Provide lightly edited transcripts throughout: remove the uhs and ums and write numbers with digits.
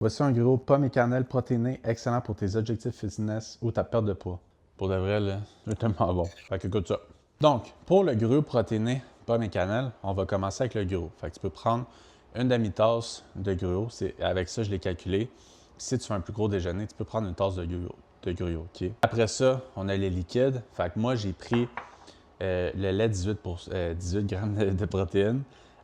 Voici un gruau pomme et cannelle protéiné, excellent pour tes objectifs fitness ou ta perte de poids. Pour de vrai, là, c'est tellement bon. Fait que écoute ça. Donc, pour le gruau protéiné, pomme et cannelle, on va commencer avec le gruau. Fait que tu peux prendre une demi-tasse de gruau. Avec ça, je l'ai calculé. Puis si tu fais un plus gros déjeuner, tu peux prendre une tasse de gruau, OK? Après ça, on a les liquides. Fait que moi, j'ai pris le lait 18 grammes de protéines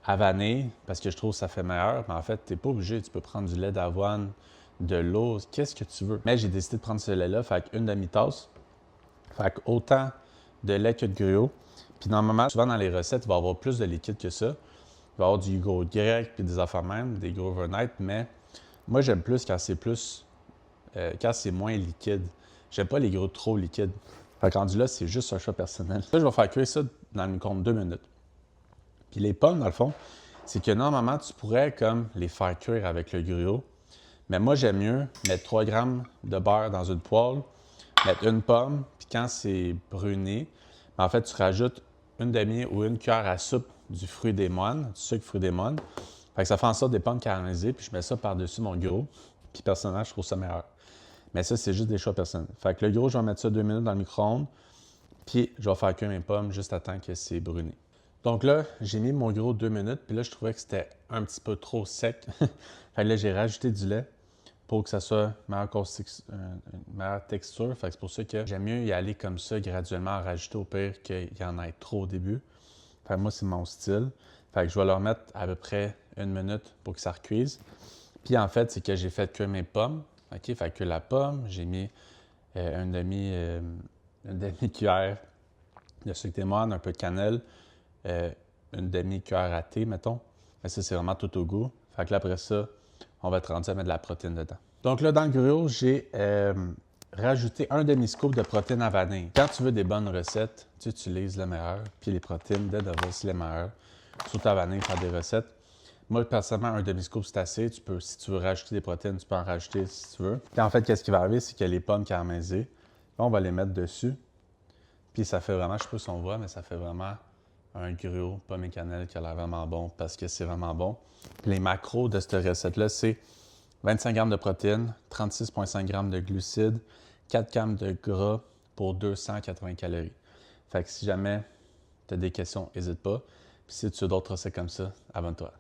à vanille parce que je trouve que ça fait meilleur. Mais en fait, tu n'es pas obligé. Tu peux prendre du lait d'avoine, de l'eau, qu'est-ce que tu veux. Mais j'ai décidé de prendre ce lait-là, fait une demi-tasse. Fait autant de lait que de gruau. Puis normalement, souvent dans les recettes, il va y avoir plus de liquide que ça. Il va y avoir du yogourt grec puis des affaires même, des gros overnight. Mais moi, j'aime plus quand c'est moins liquide. J'aime pas les gruaux trop liquides. Fait que rendu là, c'est juste un choix personnel. Là, je vais faire cuire ça dans le micro-ondes 2 minutes. Puis les pommes, dans le fond, c'est que normalement, tu pourrais comme les faire cuire avec le gruau. Mais moi, j'aime mieux mettre 3 grammes de beurre dans une poêle, mettre une pomme, puis quand c'est bruné, en fait, tu rajoutes une demi ou une cuillère à soupe du fruit des moines, du sucre fruit des moines. Fait que ça fait en sorte des pommes caramélisées, puis je mets ça par-dessus mon gruau. Puis personnellement, je trouve ça meilleur. Mais ça, c'est juste des choix personnels. Fait que le gruau, je vais mettre ça 2 minutes dans le micro-ondes, puis je vais faire cuire mes pommes juste à temps que c'est bruné. Donc là, j'ai mis mon gruau 2 minutes, puis là, je trouvais que c'était un petit peu trop sec. Fait que là, j'ai rajouté du lait pour que ça soit une meilleure texture. Fait que c'est pour ça que j'aime mieux y aller comme ça, graduellement, en rajouter au pire qu'il y en ait trop au début. Fait que moi, c'est mon style. Fait que je vais leur mettre à peu près 1 minute pour que ça recuise. Puis en fait, c'est que j'ai fait cuire mes pommes. OK? Fait que la pomme, j'ai mis une demi-cuillère de sucre des moines, un peu de cannelle, une demi-cuillère à thé, mettons. Mais ça, c'est vraiment tout au goût. Fait que là, après ça, on va être rendu à mettre de la protéine dedans. Donc là, dans le gruau, j'ai rajouté un demi-scoop de protéines à vanille. Quand tu veux des bonnes recettes, tu utilises le meilleur. Puis les protéines d'aide aussi les meilleures. Surtout à vanille, faire des recettes. Moi, personnellement, un demi-scoop, c'est assez. Si tu veux rajouter des protéines, tu peux en rajouter si tu veux. Puis en fait, qu'est-ce qui va arriver, c'est que les pommes caramélisées, là, on va les mettre dessus. Puis ça fait vraiment, je sais pas si on voit, mais ça fait vraiment un gruau pomme et cannelle qui a l'air vraiment bon parce que c'est vraiment bon. Puis les macros de cette recette-là, c'est 25 g de protéines, 36,5 g de glucides, 4 g de gras pour 280 calories. Fait que si jamais tu as des questions, n'hésite pas. Puis si tu as d'autres recettes comme ça, abonne-toi.